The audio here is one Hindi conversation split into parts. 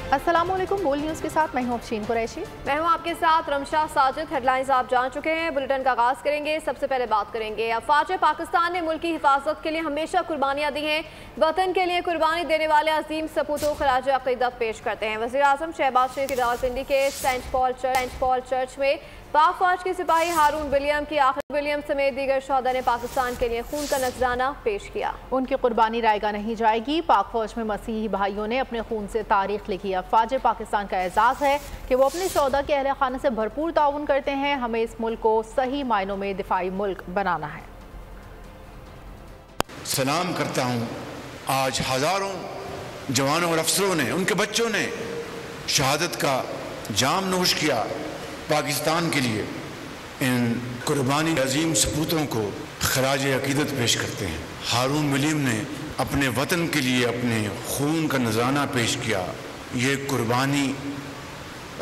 अस्सलामुअलैकुम। बोल न्यूज़ के साथ मैं हूं अफशीन कुरैशी। मैं हूं आपके साथ रमशा साजिद। हेडलाइंस आप जान चुके हैं, बुलेटिन का आगाज करेंगे। सबसे पहले बात करेंगे अफवाज पाकिस्तान ने मुल्क की हिफाजत के लिए हमेशा कुर्बानियां दी हैं। वतन के लिए कुर्बानी देने वाले अजीम सपूतों को खराज अकीदत पेश करते हैं। वज़ीर आज़म शहबाज शरीफ की रावलपिंडी के सेंट पॉल चर्च में पाक फौज के सिपाही हारून विलियम की आखिर विलियम समेत दीगर शोहदा ने पाकिस्तान के लिए खून का नजराना पेश किया। उनकी कुर्बानी रायगा नहीं जाएगी। पाक फौज में मसीही भाइयों ने अपने खून से तारीख लिखी। अफवाज पाकिस्तान का एजाज़ है कि वो अपने शोहदा के अहले खाना से भरपूर ताउन करते हैं। हमें इस मुल्क को सही मायनों में दिफाई मुल्क बनाना है। सलाम करता हूँ। आज हजारों जवानों और अफसरों ने, उनके बच्चों ने शहादत का जाम नोश किया पाकिस्तान के लिए। इन कुर्बानी अजीम सपूतों को खराज अकीदत पेश करते हैं। हारून विलियम ने अपने वतन के लिए अपने खून का नजराना पेश किया। ये कुर्बानी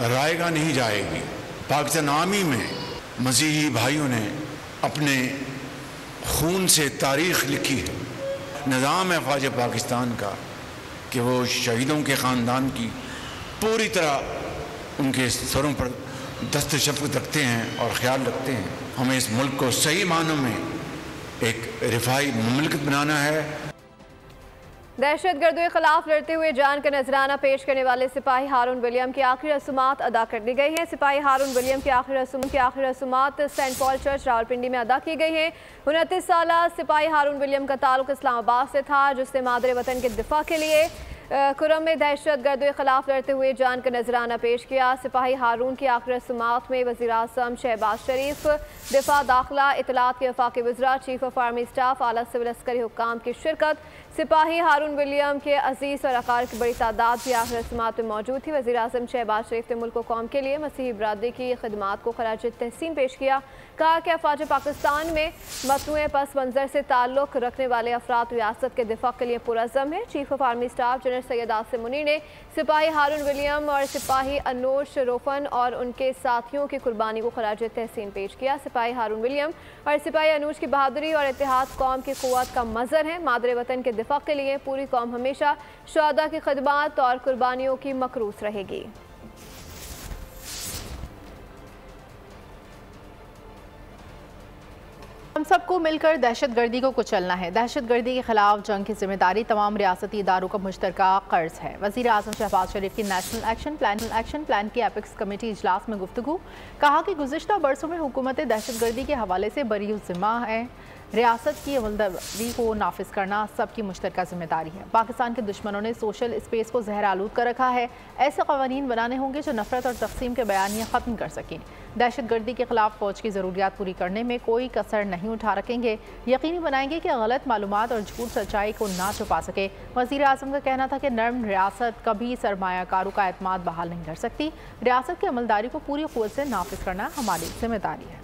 रायगा नहीं जाएगी। पाकिस्तान आर्मी में मसीही भाइयों ने अपने खून से तारीख लिखी है। निज़ाम है फ़ौज पाकिस्तान का कि वो शहीदों के ख़ानदान की पूरी तरह उनके सरों पर दस्त शफ़क़त रखते हैं और ख्याल रखते हैं। हमें इस मुल्क को सही मानों में एक रिफाई मुमलिकत बनाना है। दहशतगर्दों के खिलाफ लड़ते हुए जान का नजराना पेश करने वाले सिपाही हारून विलियम की आखिरी रसूमात अदा कर दी गई हैं। सिपाही हारून विलियम की आखिरी रसूमात सेंट पॉल चर्च रावलपिंडी में अदा की गई हैं। 29 साल सिपाही हारून विलियम का ताल्लुक इस्लामाबाद से था, जिसने मादरे वतन के दिफा के लिए कुरम में दहशतगर्दों के खिलाफ लड़ते हुए जान का नजराना पेश किया। सिपाही हारून की आखिरी रसूमात में वज़ीर आज़म शहबाज शरीफ, दिफा, दाखिला, इतलात के वफाकी वज़रा, चीफ ऑफ आर्मी स्टाफ, आला सिविल अस्करी हुक्काम की शिरकत। सिपाही हारून विलियम के अजीज़ और अकार की बड़ी तादाद भी आखिरी रसूमात में मौजूद थी। वज़ीर आज़म शहबाज शरीफ ने मुल्क कौम के लिए मसीही बरादरी की खिदमात को खराज तहसीन पेश किया। कहा कि अफवाज पाकिस्तान में मतनूए पस मंज़र से ताल्लुक़ रखने वाले अफराद रियासत के दिफा के लिए पुरज़म है। Chief of army staff general Syed Asim Munir ने सिपाही हारून विलियम और सिपाही अनोश रोफन और उनके साथियों की कुर्बानी को खराज तहसीन पेश किया। सिपाही हारून विलियम और सिपाही अनूश की बहादुरी और इत्तेहाद कौम की क़ुव्वत का मज़र है। मादरे वतन के दिफा के लिए पूरी कौम हमेशा शुहदा की खिदमत और कुर्बानियों की मकरूस रहेगी। हम सबको मिलकर दहशतगर्दी को कुचलना है। दहशतगर्दी के खिलाफ जंग की जिम्मेदारी तमाम रियासती इदारों का मुश्तरका कर्ज है। वज़ीर आज़म शहबाज शरीफ की नेशनल एक्शन प्लान की एपिक्स कमेटी इजलास में गुफ्तगू। कहा कि गुज़िश्ता बरसों में हुकूमत दहशतगर्दी के हवाले से बरी ज़िम्मा है। रियासत की अमलदरी को नाफिज करना सबकी मुश्तरका जिम्मेदारी है। पाकिस्तान के दुश्मनों ने सोशल स्पेस को जहर आलूद कर रखा है। ऐसे कवानीन बनाने होंगे जो नफरत और तकसीम के बयानियाँ ख़त्म कर सकें। दहशतगर्दी के खिलाफ फ़ौज की ज़रूरियात पूरी करने में कोई कसर नहीं उठा रखेंगे। यकीनी बनाएंगे कि गलत मालूमात और झूठ सच्चाई को ना छुपा सके। वज़ीर आज़म का कहना था कि नर्म रियासत कभी सरमायाकारों का एतमाद बहाल नहीं कर सकती। रियासत की अमलदारी को पूरी क़ुव्वत से नाफिज करना हमारी जिम्मेदारी है।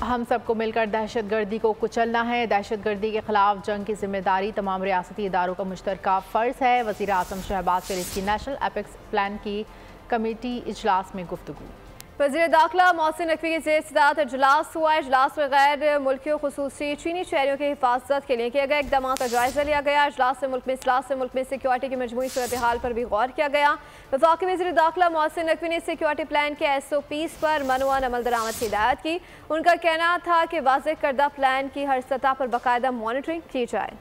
हम सबको मिलकर दहशतगर्दी को कुचलना है। दहशतगर्दी के खिलाफ जंग की जिम्मेदारी तमाम रियासती इदारों का मुश्तरका फ़र्ज़ है। वज़ीर आज़म शहबाज शरीफ की नेशनल एपिक्स प्लान की कमेटी इजलास में गुफ्तगू। वज़ीर दाखिला मोहसिन नकवी की ज़ेर-ए-सदारत इजलास हुआ। इजलास में गैर मुल्कियों खुसूसी चीनी शहरियों की हिफाजत के लिए किए गए इक़दाम का जायज़ा लिया गया। इजलास में मुल्क में सिक्योरिटी की मजमूई सूरत हाल पर भी गौर किया गया। वफाकी वज़ीर दाखिला मोहसिन नकवी ने सिक्योरिटी प्लान के SOPs पर मनवान अमल दरामद की हिदायत की। उनका कहना था कि वाज़ेह करदा प्लान की हर सतह पर बाकायदा मॉनिटरिंग की जाए।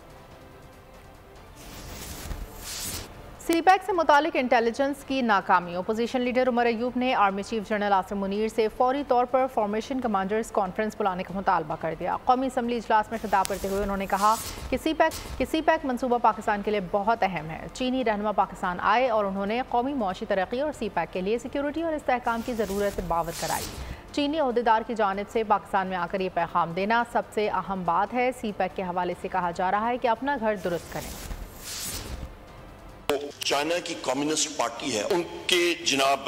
CPEC से मुतालिक इंटेलिजेंस की नाकामी। अपोजिशन लीडर उमर अयूब ने army chief general Asim Munir से फौरी तौर पर फॉर्मेशन कमांडर्स कॉन्फ्रेंस बुलाने का मुतालबा कर दिया। कौमी असम्बली इजलास में खिताब करते हुए उन्होंने कहा कि CPEC मनसूबा पाकिस्तान के लिए बहुत अहम है। चीनी रहनुमा पाकिस्तान आए और उन्होंने कौमी मुआशी तरक्की और CPEC के लिए सिक्योरिटी और इस्तेहकाम की ज़रूरत बावर कराई। चीनी अहदेदार की जानिब से पाकिस्तान में आकर ये पैगाम देना सबसे अहम बात है। CPEC के हवाले से कहा जा रहा है कि अपना घर दुरुस्त करें। चाइना की कम्युनिस्ट पार्टी है, उनके जनाब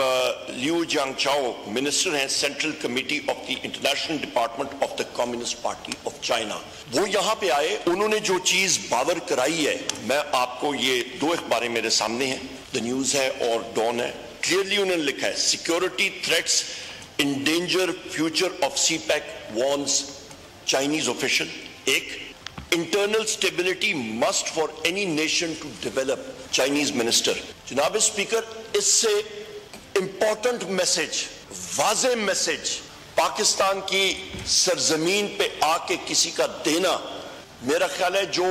लियू जियांगचाओ मिनिस्टर हैं central committee of the international department of the communist party of China. वो यहाँ पे आए, उन्होंने जो चीज बावर कराई है, मैं आपको ये 2 अखबारें मेरे सामने हैं, द न्यूज है और डॉन है। क्लियरली उन्होंने लिखा है security threats endanger future of CPEC warns Chinese official। एक, internal stability must for any nation to develop, Chinese minister. जनाब स्पीकर, इससे इंपॉर्टेंट मैसेज, वाज़े मैसेज पाकिस्तान की सरजमीन पे आके किसी का देना, मेरा ख्याल है जो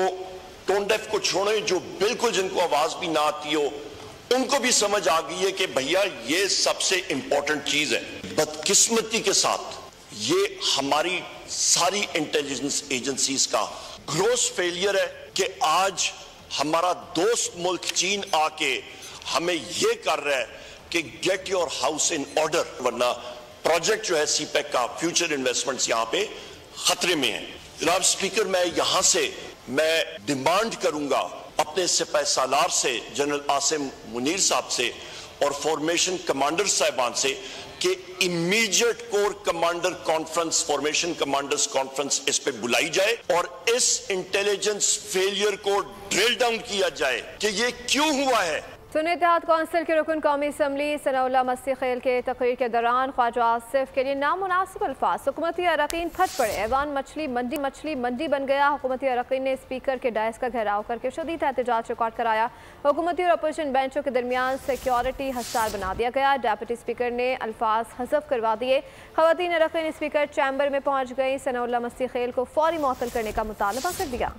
टोन डेफ को छोड़े, जो बिल्कुल जिनको आवाज भी ना आती हो, उनको भी समझ आ गई है कि भैया ये सबसे इंपॉर्टेंट चीज है। बदकिस्मती के साथ ये हमारी सारी इंटेलिजेंस एजेंसीज का ग्रोस फेलियर है कि आज हमारा दोस्त मुल्क चीन आके हमें ये कर रहा है कि get your house in order, वरना प्रोजेक्ट जो है सीपेक का, फ्यूचर इन्वेस्टमेंट्स यहां पे खतरे में है। जनाब स्पीकर, मैं यहां से मैं डिमांड करूंगा अपने सिपाही सालार से, जनरल आसिम मुनीर साहब से और फॉर्मेशन कमांडर साहिबान से कि immediate core commander conference, formation commanders conference इस पे बुलाई जाए और इस इंटेलिजेंस फेलियर को ड्रिल डाउन किया जाए कि ये क्यों हुआ है। सुन्नी इत्तेहाद कौंसिल के रुकन कौमी असम्बली सनाउल्लाह मस्ती खेल के तकरीर के दौरान ख्वाजा आसिफ के लिए नामुनासिब अल्फाज, हुकूमती अरकान फट पड़े, ऐवान मछली मंडी बन गया। हुकूमती अरकान ने स्पीकर के डायस का घेराव करके शदीद एहतजाज रिकॉर्ड कराया। हुकूमती और अपोजिशन बेंचों के दरमियान सिक्योरिटी हसार बना दिया गया। डिप्टी स्पीकर ने अल्फाज हज़फ करवा दिए। ख़वातीन अरकान स्पीकर चैम्बर में पहुँच गई। सनाउल्लाह मस्ती खेल को फौरी मुअत्तल करने का मुतालबा कर दिया।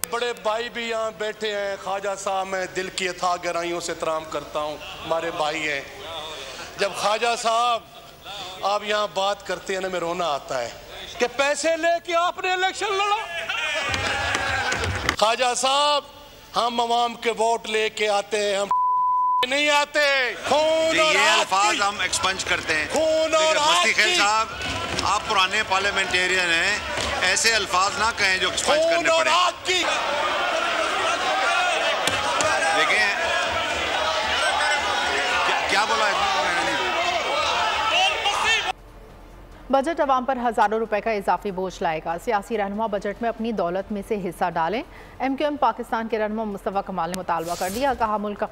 बड़े भाई भी यहाँ बैठे हैं, ख्वाजा साहब, मैं दिल की अथाह गहराइयों से एहतराम करता हूँ, हमारे भाई हैं। जब ख्वाजा साहब आप यहाँ बात करते हैं ना, में रोना आता है कि पैसे लेके आपने इलेक्शन लड़ा। ख्वाजा साहब, हम अवाम के वोट लेके आते हैं, हम नहीं आते। खून और ये अल्फाज हम एक्सपंज करते हैं। खून और मस्ती खेल साहब, आप पुराने पार्लियामेंटेरियन हैं, ऐसे अल्फाज ना कहें जो एक्सपंज करने पड़े। देखिए क्या बोला है। बजट अवाम पर हज़ारों रुपए का इजाफी बोझ लाएगा। सियासी रहनुमा बजट में अपनी दौलत में से हिस्सा डालें। MQM पाकिस्तान के रहनुमा मुस्तफ़ा कमाल ने मुतालबा कर दिया। कहा मुल्क का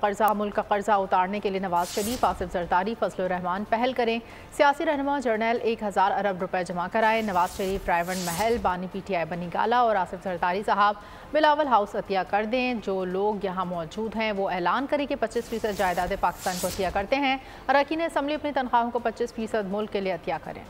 कर्जा उतारने के लिए नवाज शरीफ, आसिफ जरदारी, फजलुर रहमान पहल करें। सियासी रहनुमा जर्नल 1000 अरब रुपए जमा कराए। नवाज शरीफ रायवन महल, बानी PTI बनी गाला और आसिफ जरदारी साहब बिलावल हाउस अतिया कर दें। जो लोग यहाँ मौजूद हैं वो ऐलान करें कि 25% जायदादें पाकिस्तान को अतिया करते हैं। अरकान असम्बली अपनी तनख्वाहों को 25% मुल्क के लिए अतिया करें।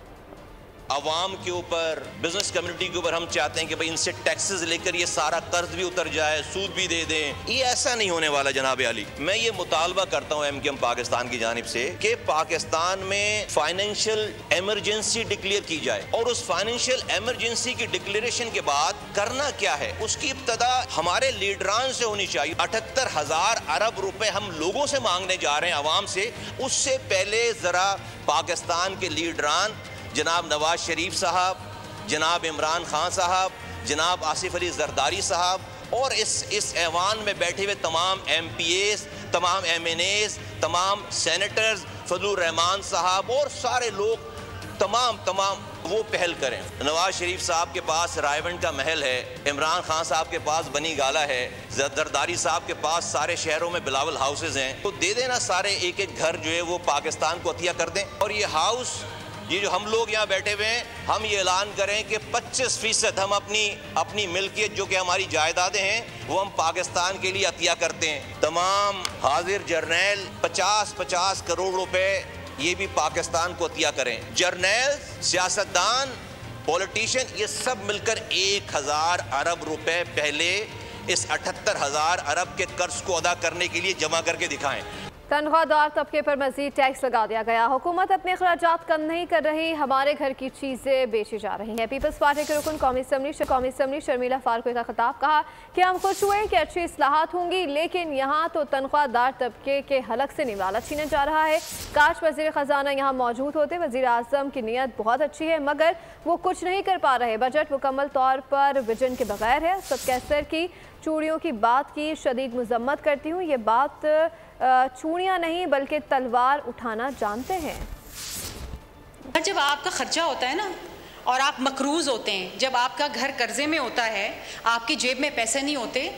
अवाम के ऊपर, बिजनेस कम्युनिटी के ऊपर हम चाहते हैं कि भाई इनसे टैक्सेस लेकर ये सारा कर्ज भी उतर जाए, सूद भी दे दें। ये ऐसा नहीं होने वाला जनाब अली। मैं ये मुतालबा करता हूँ MQM पाकिस्तान की जानिब से कि पाकिस्तान में फाइनेंशियल इमरजेंसी डिक्लेयर की जाए और उस फाइनेंशियल इमरजेंसी की डिक्लेरेशन के बाद करना क्या है उसकी इब्तदा हमारे लीडरान से होनी चाहिए। 78,000 अरब रुपए हम लोगों से मांगने जा रहे हैं, अवाम से। उससे पहले जरा पाकिस्तान के लीडरान जनाब नवाज शरीफ साहब, जनाब इमरान खान साहब, जनाब आसिफ अली जरदारी साहब और इस ऐवान में बैठे हुए तमाम MPAs, तमाम MNAs, तमाम सेनेटर्स, फजलुर रहमान साहब और सारे लोग तमाम वो पहल करें। नवाज शरीफ साहब के पास रायवंड का महल है, इमरान खान साहब के पास बनी गाला है, जरदारी साहब के पास सारे शहरों में बिलावल हाउसेज हैं। तो दे देना सारे एक एक घर जो है वो पाकिस्तान को अतिया कर दें। और ये हाउस, ये जो हम लोग यहाँ बैठे हुए हैं, हम ये ऐलान करें कि 25% हम अपनी मिल्कियत जो कि हमारी जायदादें हैं वो हम पाकिस्तान के लिए अतिया करते हैं। तमाम हाजिर जर्नैल 50-50 करोड़ रुपए ये भी पाकिस्तान को अतिया करें। जर्नैल, सियासतदान, पॉलिटिशियन, ये सब मिलकर 1000 अरब रुपए पहले इस 78,000 अरब के कर्ज को अदा करने के लिए जमा करके दिखाएं। तनख्वाहदार तबके पर मजीद टैक्स लगा दिया गया। हुकूमत अपने अखराजात कम नहीं कर रही, हमारे घर की चीज़ें बेची जा रही हैं। पीपल्स पार्टी के रुकन कौमी असम्बली शर्मिला फारूकी का खिताब। कहा कि हम खुश हुए कि अच्छी इस्लाहात होंगी, लेकिन यहाँ तो तनख्वाहदार तबके के हलक से निवाला छीना जा रहा है। काश वज़ीर ख़जाना यहाँ मौजूद होते। वज़ीर आज़म की नीयत बहुत अच्छी है मगर वो कुछ नहीं कर पा रहे। बजट मुकम्मल तौर पर विजन के बगैर है। सब कैसर की चूड़ियों की बात की शदीद मजम्मत करती हूँ। ये बात चूड़ियाँ नहीं बल्कि तलवार उठाना जानते हैं। जब आपका खर्चा होता है ना और आप मकरूज़ होते हैं, जब आपका घर कर्जे में होता है, आपकी जेब में पैसे नहीं होते,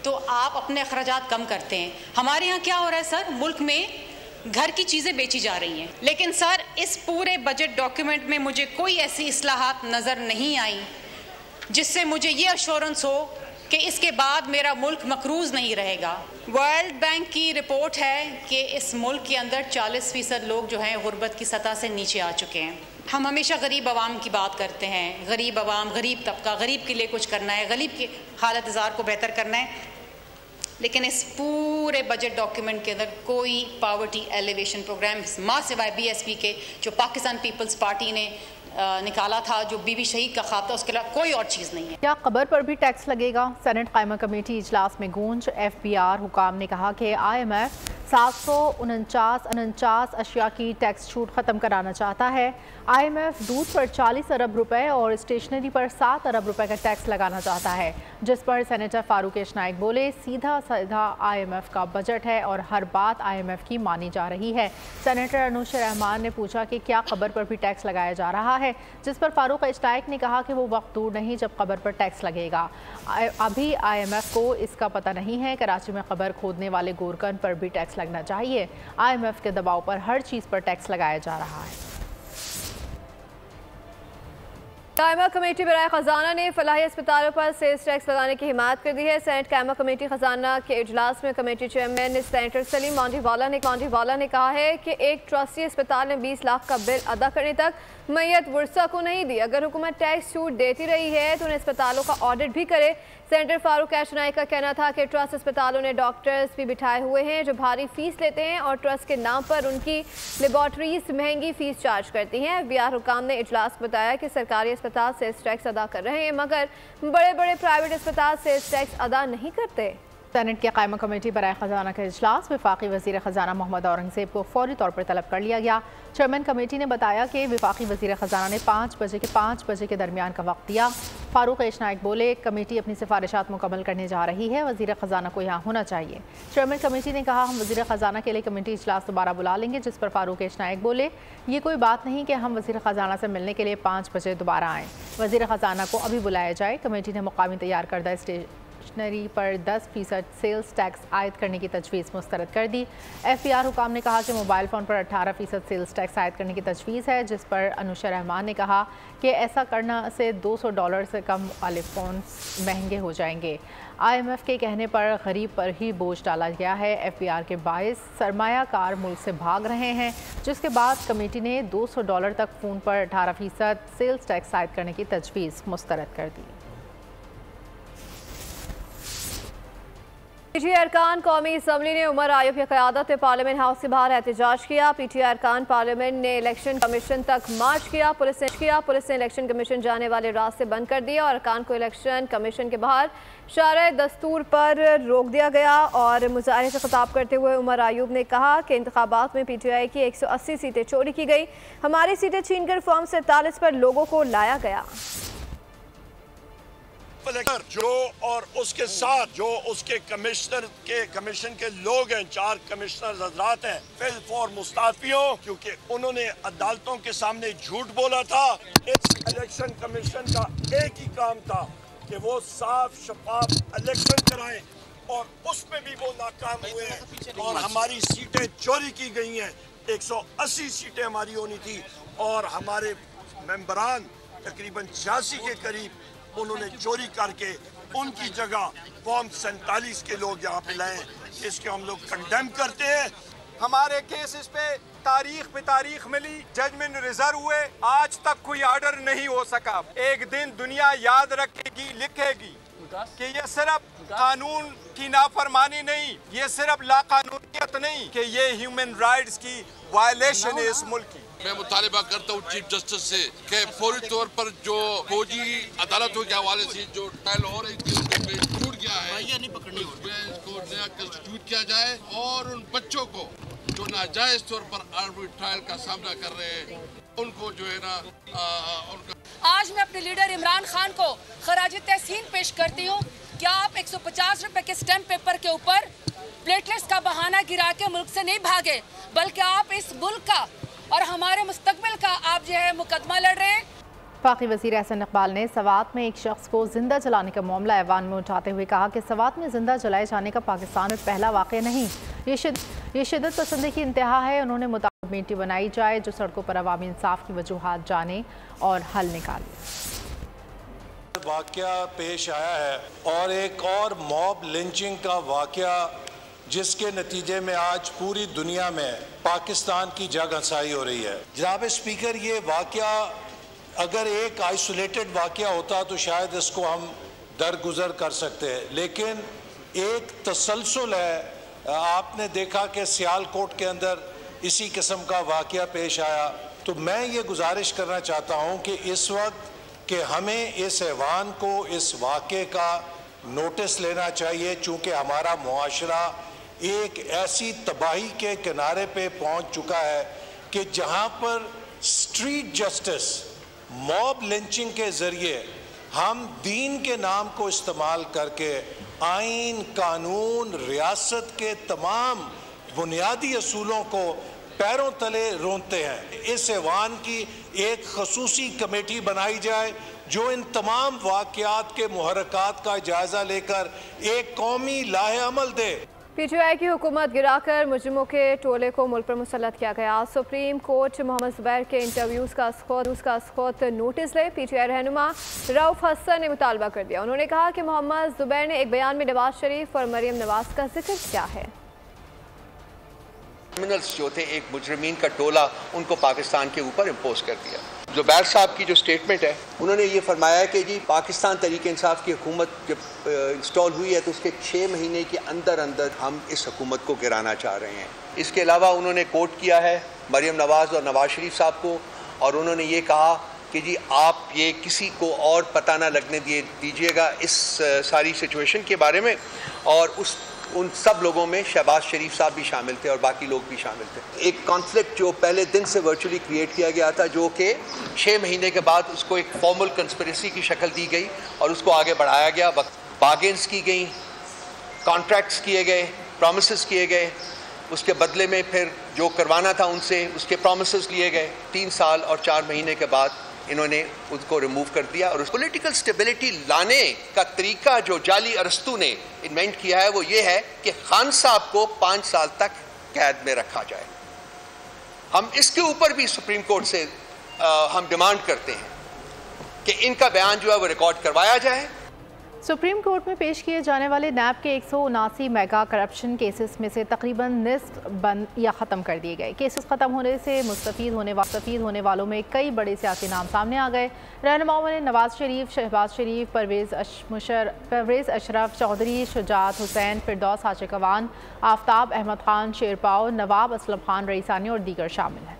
तो आप अपने अखराजात कम करते हैं। हमारे यहाँ क्या हो रहा है सर, मुल्क में घर की चीज़ें बेची जा रही हैं, लेकिन सर इस पूरे बजट डॉक्यूमेंट में मुझे कोई ऐसी इस्लाहात नज़र नहीं आई जिससे मुझे ये अश्योरेंस हो कि इसके बाद मेरा मुल्क मकरूज नहीं रहेगा। वर्ल्ड बैंक की रिपोर्ट है कि इस मुल्क के अंदर 40% लोग जो हैं गुर्बत की सतह से नीचे आ चुके हैं। हम हमेशा गरीब आवाम की बात करते हैं, गरीब आवाम, गरीब तबका, गरीब के लिए कुछ करना है, गरीब की हालत ज़ार को बेहतर करना है, लेकिन इस पूरे बजट डॉक्यूमेंट के अंदर कोई पावर्टी एलिवेशन प्रोग्राम माँ सिवाय BSP के जो पाकिस्तान पीपल्स पार्टी ने निकाला था, जो बीबी शहीद का ख्वाब था, उसके अलावा कोई और चीज़ नहीं है। क्या कब्र पर भी टैक्स लगेगा? सेनेट कायमा कमेटी इजलास में गूंज। FBR हुकाम ने कहा कि IMF 749 अशिया की टैक्स छूट ख़त्म कराना चाहता है। IMF दूध पर 40 अरब रुपए और स्टेशनरी पर 7 अरब रुपए का टैक्स लगाना चाहता है, जिस पर सेनेटर फारूक नाइक बोले, सीधा सीधा IMF का बजट है और हर बात IMF की मानी जा रही है। सेनेटर अनुश रहमान ने पूछा कि क्या कब्र पर भी टैक्स लगाया जा रहा है, जिस पर फारूक नाइक ने कहा कि वो वक्त दूर नहीं जब कब्र पर टैक्स लगेगा। अभी IMF को इसका पता नहीं है। कराची में कब्र खोदने वाले गोरकन पर भी टैक्स लगना चाहिए। IMF के दबाव पर हर चीज़ पर टैक्स लगाया जा रहा है। कायमा कमेटी बराए खजाना ने फलाही अस्पतालों पर सेल्स टैक्स लगाने की हिमायत कर दी है। सेनेट कायमा कमेटी खजाना के इजलास में कमेटी चेयरमैन सेनेटर सलीम मांझीवाला ने कहा है कि एक ट्रस्टी अस्पताल ने 20 लाख का बिल अदा करने तक मैयत वर्सा को नहीं दी। अगर हुकूमत टैक्स छूट देती रही है तो उन अस्पतालों का ऑडिट भी करे। सेनेटर फारूक नाइक का कहना था कि ट्रस्ट अस्पतालों ने डॉक्टर्स भी बिठाए हुए हैं जो भारी फीस लेते हैं और ट्रस्ट के नाम पर उनकी लेबॉर्ट्रीज महंगी फीस चार्ज करती हैं। FBR हुकाम ने इजलास बताया कि सरकारी अस्पताल सेल्स टैक्स अदा कर रहे हैं, मगर बड़े बड़े प्राइवेट अस्पताल सेल्स टैक्स अदा नहीं करते। सेनेट के कायमा कमेटी बराए खजाना का इजलास वफाकी वज़ीर ख़जाना मोहम्मद औरंगज़ेब को फौरी तौर पर तलब कर लिया गया। चेयरमैन कमेटी ने बताया कि वफाकी वज़ीर ख़जाना ने 5 बजे के दरमियान का वक्त दिया। फारूक नाइक बोले, कमेटी अपनी सिफारिशात मुकम्मल करने जा रही है, वज़ीर ख़जाना को यहाँ होना चाहिए। चेयरमैन कमेटी ने कहा, हम वज़ीर ख़जाना के लिए कमेटी इजलास दोबारा बुला लेंगे, जिस पर फारूक नाइक बोले, ये कोई बात नहीं कि हम वज़ीर ख़जाना से मिलने के लिए 5 बजे दोबारा आएँ। वज़ीर ख़जाना को अभी बुलाया जाए। कमेटी ने मुकामी तैयार करदा स्टेशनरी पर 10% सेल्स टैक्स आयद करने की तजवीज़ मुस्तरद कर दी। FBR हुकाम ने कहा कि मोबाइल फ़ोन पर 18% सेल्स टैक्स आयद करने की तजवीज़ है, जिस पर अनुश रहमान ने कहा कि ऐसा करना से $200 से कम वाले फ़ोन महंगे हो जाएंगे। IMF के कहने पर गरीब पर ही बोझ डाला गया है। FBR के बायस सरमायाकार मुल्क से भाग रहे हैं, जिसके बाद कमेटी ने $200 तक फ़ोन पर 18% सेल्स टैक्स आयद करने की तजवीज़ मुस्तरद कर दी। PTI अरकान कौमी असम्बली ने उमर आयुब की क़यादत में पार्लियामेंट हाउस के बाहर एहतजाज किया। PTI अरकान पार्लियामेंट ने इलेक्शन कमीशन तक मार्च किया। पुलिस ने इलेक्शन कमीशन जाने वाले रास्ते बंद कर दिए और अरकान को इलेक्शन कमीशन के बाहर शारे दस्तूर पर रोक दिया गया। और मुजाहरे से खिताब करते हुए उमर आयुब ने कहा कि इंतखाबात में PTI की 180 सीटें चोरी की गई। हमारी सीटें छीनकर फॉर्म 47 पर लोगों को लाया गया। जो और उसके साथ जो उसके कमीशन के लोग हैं, 4 कमिश्नर हजरात हैं, फिल फॉर मुस्ताफियों, क्योंकि उन्होंने अदालतों के सामने झूठ बोला था। इस इलेक्शन कमीशन का एक ही काम था कि वो साफ शफाफ इलेक्शन कराएं और उसमें भी वो नाकाम हुए और हमारी सीटें चोरी की गई हैं। 180 सीटें हमारी होनी थी और हमारे मेंबरान तकरीबन 86 के करीब उन्होंने चोरी करके उनकी जगह फॉर्म 47 के लोग यहाँ पे लाए। इसके हम लोग कंडेम करते हैं। हमारे केसेस पे तारीख मिली, जजमेंट रिजर्व हुए, आज तक कोई ऑर्डर नहीं हो सका। एक दिन दुनिया याद रखेगी, लिखेगी कि ये सिर्फ कानून की नाफरमानी नहीं, ये सिर्फ लाकानूनियत नहीं, कि ये ह्यूमन राइट्स की वायलेशन है इस मुल्क की। मैं मुतालिबा करता हूँ चीफ जस्टिस से कि फौरी तौर पर जो फौजी अदालतों के हवाले से जो ट्रायल हो रही थी उसमें छूट गया है, इसको नया कंस्टिट्यूट किया जाए और उन बच्चों को जो नाजायज तौर पर आर्मी ट्रायल का सामना कर रहे हैं उनको जो है ना उनका। आज मैं अपने लीडर इमरान खान को खराज तहसीन पेश करती हूँ। क्या आप 150 रुपए के स्टैम्प पेपर के ऊपर प्लेटलेट्स का बहाना गिरा के मुल्क से नहीं भागे, बल्कि आप इस मुल्क का और हमारे मुस्तकबिल का आप जो है मुकदमा लड़ रहे हैं। वफाकी वज़ीर एहसन इकबाल ने सवात में एक शख्स को जिंदा जलाने का मामला ऐवान में उठाते हुए कहा कि सवात में जिंदा जलाए जाने का पाकिस्तान में पहला वाक़या नहीं, ये शिद्दत पसंदी की इंतहा है। उन्होंने मुताबिक कमेटी बनाई जाए जो सड़कों पर अवामी इंसाफ की वजूहात जाने और हल निकाले। वाक़या पेश आया है और एक और मॉब लिंचिंग का वाक़या जिसके नतीजे में आज पूरी दुनिया में पाकिस्तान की जग हंसाई हो रही है। जनाब स्पीकर, ये वाक़या अगर एक आइसोलेटेड वाक़या होता तो शायद इसको हम दरगुजर कर सकते हैं, लेकिन एक तसलसल है। आपने देखा कि सियालकोट के अंदर इसी किस्म का वाक़या पेश आया। तो मैं ये गुजारिश करना चाहता हूँ कि इस वक्त कि हमें इस ऐवान को इस वाक़े का नोटिस लेना चाहिए, चूँकि हमारा मुआशरा एक ऐसी तबाही के किनारे पे पहुँच चुका है कि जहाँ पर स्ट्रीट जस्टिस, मॉब लिंचिंग के ज़रिए हम दीन के नाम को इस्तेमाल करके आइन, कानून, रियासत के तमाम बुनियादी असूलों को पैरों तले रोनते हैं। इस ऐवान की एक खसूसी कमेटी बनाई जाए जो इन तमाम वाक़यात के मुहर्रकात का जायज़ा लेकर एक कौमी लाहे अमल दे। पीटीआई की हुकूमत गिराकर मुजरिमों के टोले को मुल्क पर मुसल्लत किया गया। सुप्रीम कोर्ट मोहम्मद जुबैर के इंटरव्यूज़ का खुद नोटिस ले। पीटीआई रहनुमा रऊफ हसन ने मुतालबा कर दिया। उन्होंने कहा कि मोहम्मद जुबैर ने एक बयान में नवाज शरीफ और मरीम नवाज का जिक्र किया है। क्रिमिनल्स जो थे, एक मुजरिमीन का टोला, उनको पाकिस्तान के ऊपर इम्पोज कर दिया। जुबैर साहब की जो स्टेटमेंट है, उन्होंने ये फरमाया कि जी पाकिस्तान तहरीक इंसाफ की हुकूमत जब इंस्टॉल हुई है तो उसके 6 महीने के अंदर अंदर हम इस हुकूमत को गिराना चाह रहे हैं। इसके अलावा उन्होंने कोट किया है मरीम नवाज़ और नवाज शरीफ साहब को, और उन्होंने ये कहा कि जी आप ये किसी को और पता ना लगने दीजिएगा इस सारी सिचुएशन के बारे में। और उन सब लोगों में शहबाज शरीफ साहब भी शामिल थे और बाकी लोग भी शामिल थे। एक कॉन्फ्लिक्ट जो पहले दिन से वर्चुअली क्रिएट किया गया था, जो कि 6 महीने के बाद उसको एक फॉर्मल कंस्पिरेसी की शक्ल दी गई और उसको आगे बढ़ाया गया। बार्गेन्स की गई, कॉन्ट्रैक्ट्स किए गए, प्रॉमिसेस किए गए, उसके बदले में फिर जो करवाना था उनसे उसके प्रॉमिसेस लिए गए। 3 साल और 4 महीने के बाद इन्होंने उसको रिमूव कर दिया। और उस पॉलिटिकल स्टेबिलिटी लाने का तरीका जो जाली अरस्तू ने इन्वेंट किया है वो ये है कि खान साहब को 5 साल तक कैद में रखा जाए। हम इसके ऊपर भी सुप्रीम कोर्ट से हम डिमांड करते हैं कि इनका बयान जो है वो रिकॉर्ड करवाया जाए। सुप्रीम कोर्ट में पेश किए जाने वाले नैब के 179 मेगा करप्शन केसेस में से तकरीबन निस्फ बंद या ख़त्म कर दिए गए। केसेस ख़त्म होने से मुस्तफ़ीद होने वालों में कई बड़े सियासी नाम सामने आ गए। रहनुमाओं में नवाज शरीफ, शहबाज शरीफ, परवेज़ अशरफ चौधरी, शुजात हुसैन, फिरदौस आशिक अवान, आफ्ताब अहमद खान शेरपाव, नवाब असलम खान रईसानी और दीगर शामिल हैं।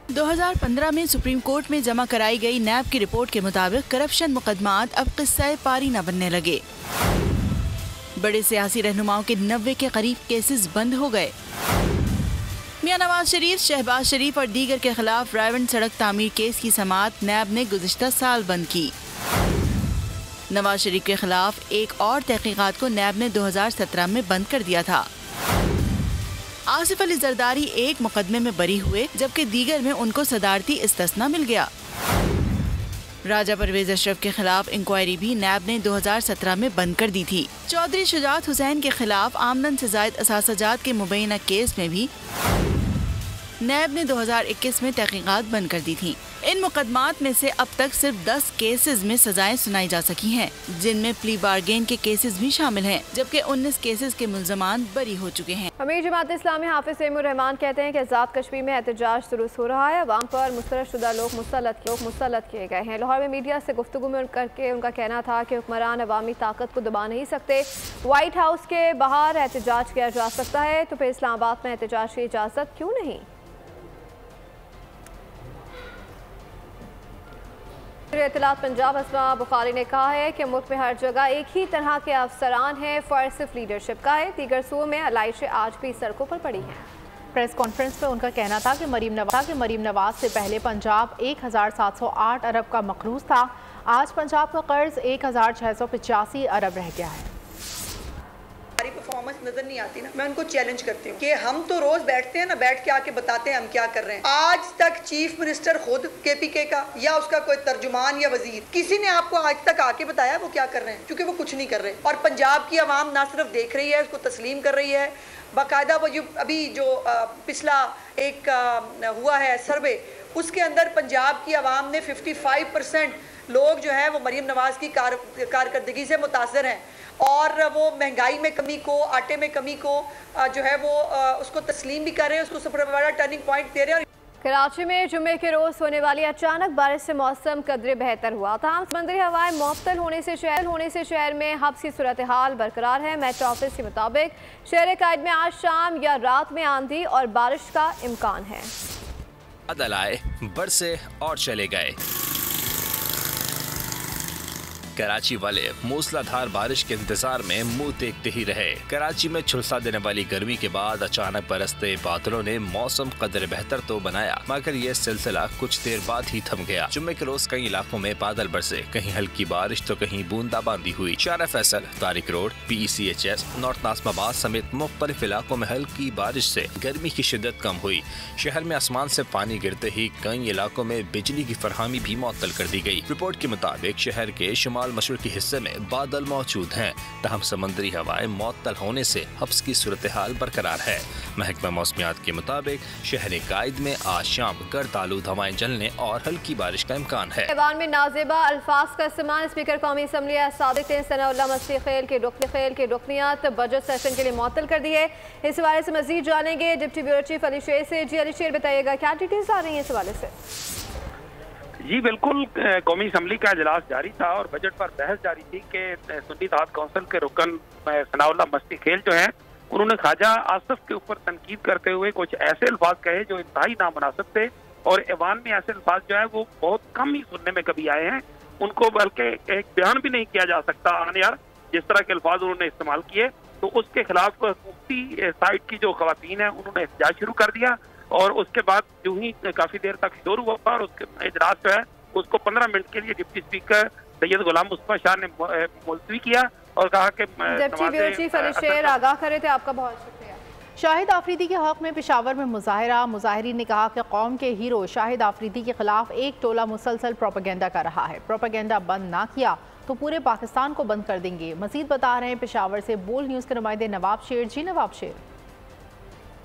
2015 में सुप्रीम कोर्ट में जमा कराई गई नैब की रिपोर्ट के मुताबिक करप्शन मुकदमात अब किस्सा पारी न बनने लगे। बड़े सियासी रहनुमाओं के 90 के करीब केसेस बंद हो गए। मियां नवाज शरीफ, शहबाज शरीफ और दीगर के खिलाफ रायवन सड़क तामीर केस की समाअत नैब ने गुज़िश्ता साल बंद की। नवाज शरीफ के खिलाफ एक और तहकीकात को नैब ने 2017 में बंद कर दिया था। आसिफ अली जरदारी एक मुकदमे में बरी हुए, जबकि दीगर में उनको सदारती इस्तिस्ना मिल गया। राजा परवेज अशरफ के खिलाफ इंक्वायरी भी नैब ने 2017 में बंद कर दी थी। चौधरी शुजात हुसैन के खिलाफ आमदन से जायद असासाजात के मुबैना केस में भी नैब ने 2021 में तहकीकात बंद कर दी थी। इन मुकदमात में से अब तक सिर्फ 10 केसेस में सजाएं सुनाई जा सकी हैं, जिनमें प्ली बार्गेन के केसेस भी शामिल हैं, जबकि 19 केसेस के मुल्ज़मान बरी हो चुके हैं। अमीर जमात इस्लामी हाफिज तैमूर रहमान कहते हैं कि आज़ाद कश्मीर में एहतजाज दुरुस्त हो रहा है। अवाम पर मुस्तरदशुदा लोग मुसल्लत किए गए हैं। लाहौर में मीडिया से गुफ्तगू में करके उनका कहना था कि हुक्मरान अवामी ताकत को दबा नहीं सकते। व्हाइट हाउस के बाहर एहतजाज किया जा सकता है, तो फिर इस्लामाबाद में एहतजाज की इजाज़त क्यों नहीं? इत्तलात पंजाब अस्मा बुखारी ने कहा है कि मुल्क में हर जगह एक ही तरह के अफसरान हैं, फर्ज सिर्फ लीडरशिप का है। दीगर सूओं में आलाइशें आज भी सड़कों पर पड़ी हैं। प्रेस कॉन्फ्रेंस में उनका कहना था कि मरीम नवाज से पहले पंजाब 1708 अरब का मकरूज था। आज पंजाब का कर्ज 1685 अरब रह गया है। परफॉर्मेंस नजर नहीं आती ना, मैं उनको चैलेंज करती हूँ कि हम तो रोज बैठते हैं ना, बैठ के आके बताते हैं हम क्या कर रहे हैं। आज तक चीफ मिनिस्टर खुद केपीके का या उसका कोई तर्जुमान या वजीर, किसी ने आपको आज तक आके बताया वो क्या कर रहे हैं? क्योंकि वो कुछ नहीं कर रहे। और पंजाब की आवाम ना सिर्फ देख रही है, उसको तस्लीम कर रही है। बाकायदा वो जो अभी जो पिछला एक हुआ है सर्वे, उसके अंदर पंजाब की आवाम ने 55% लोग जो है वो मरीम नवाज़ की कारकर्दगी से मुतासर हैं और वो महंगाई में कमी को, आटे में कमी को जो है वो उसको तस्लीम भी कर रहे हैं, उसको सबसे बड़ा टर्निंग पॉइंट दे रहे हैं। कराची में जुम्मे के रोज होने वाली अचानक बारिश से मौसम कदरे बेहतर हुआ था। समंदरी हवाएं मुअत्तल होने से शहर में हब्स की सूरत हाल बरकरार है। मेट्रो ऑफिस के मुताबिक शहर कायद में आज शाम या रात में आंधी और बारिश का इम्कान है। बादल आए, बरसे और चले गए। कराची वाले मूसलाधार बारिश के इंतजार में मुंह देखते ही रहे। कराची में झुलसा देने वाली गर्मी के बाद अचानक बरसते बादलों ने मौसम कदर बेहतर तो बनाया, मगर ये सिलसिला कुछ देर बाद ही थम गया। जुम्मे के रोज कई इलाकों में बादल बरसे, कहीं हल्की बारिश तो कहीं बूंदाबांदी हुई। शारा Faisal, Tariq road, PECHS, north Nazimabad समेत मुख्तलिफ इलाकों में हल्की बारिश से गर्मी की शिद्दत कम हुई। शहर में आसमान से पानी गिरते ही कई इलाकों में बिजली की फरहमी भी मुअत्तल कर दी गई। रिपोर्ट के मुताबिक शहर के शुमाल मशरकी हिस्से में बादल मौजूद हैं, तहम समंदरी हवाएं मुअत्तल होने से हब्स की सूरत हाल बरकरार है। महकमा मौसमियात के मुताबिक शहर कायद में आज शाम गर्द आलूद हवाएं चलने और हल्की बारिश का इम्कान है। ऐवान में नाजेबा अल्फाज का इस्तेमाल। स्पीकर कौमी असम्बली सादिक ने सनाउल्लाह मस्ती खेल के रुकनियात बजट सेशन के लिए मुअत्तल कर दी है। इस हवाले से मजीद जानेंगे डिप्टी ब्यूरो चीफ अली शेर से। जी अली शेर, बताइएगा क्या डिटेल्स आ रही है इस हवाले से? जी बिल्कुल, कौमी असम्बली का इजलास जारी था और बजट पर बहस जारी थी कि सुन्नी इत्तेहाद कौंसिल के रुकन सनाउल्लाह मस्ती खेल जो है, उन्होंने ख्वाजा आसिफ के ऊपर तनकीद करते हुए कुछ ऐसे अल्फाज कहे जो इंतहाई नामुनासिब थे और ऐवान में ऐसे अल्फाज जो है वो बहुत कम ही सुनने में कभी आए हैं। उनको बल्कि एक बयान भी नहीं किया जा सकता यार, जिस तरह के अल्फाज उन्होंने इस्तेमाल किए। तो उसके खिलाफ हुकूमती साइड की जो खवातीन है उन्होंने एहतजाज शुरू कर दिया और उसके बाद जो ही काफी देर तक शोर हुआ और उसके इजलास जो है उसको 15 मिनट के लिए डिप्टी स्पीकर सैयद गुलाम मुस्तफा शाह ने मुलतवी किया और कहा कि डिप्टी ब्यूरो चीफ अली शेर आगाह करे थे। आपका बहुत शुक्रिया। शाहिद आफरीदी के हक में पेशावर में मुजाहरा। मुजाहिरीन ने कहा कि कौम के हीरो शाहिद आफरीदी के खिलाफ एक टोला मुसलसल प्रोपेगेंडा कर रहा है। प्रोपेगेंडा बंद ना किया तो पूरे पाकिस्तान को बंद कर देंगे। मजीद बता रहे हैं पेशावर से बोल न्यूज़ के नुमाइंदे नवाब शेर। जी नवाब शेर।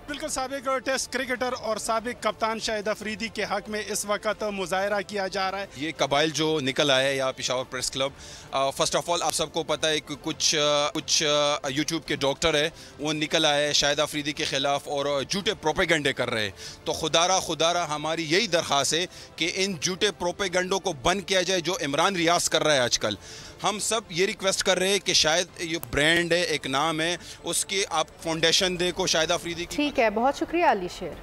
बिल्कुल, साबिक टेस्ट क्रिकेटर और साबिक कप्तान शाहिद अफरीदी के हक में इस वक्त मुजाहरा किया जा रहा है। ये कबाइल जो निकल आया है यहाँ Peshawar press club, first of all आप सबको पता है कि कुछ यूट्यूब के डॉक्टर है वो निकल आए हैं शाहिद अफरीदी के ख़िलाफ़ और झूठे प्रोपेगेंडे कर रहे हैं। तो खुदारा हमारी यही दरख्वास्त है कि इन झूठे प्रोपेगेंडों को बंद किया जाए जो इमरान रियाज कर रहा है आजकल। हम सब ये रिक्वेस्ट कर रहे हैं कि शायद ये ब्रांड है, एक नाम है, उसकी आप फाउंडेशन दे को शाहिद अफरीदी की। ठीक है, बहुत शुक्रिया अली शेर।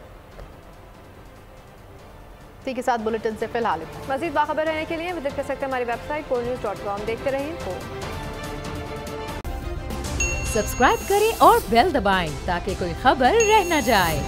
इसी के साथ बुलेटिन से फिलहाल मजीद बाखबर रहने के लिए विजिट कर सकते हैं हमारी वेबसाइट coolnews.com। देखते रहिए। सब्सक्राइब करें और बेल दबाएं ताकि कोई खबर रह न जाए।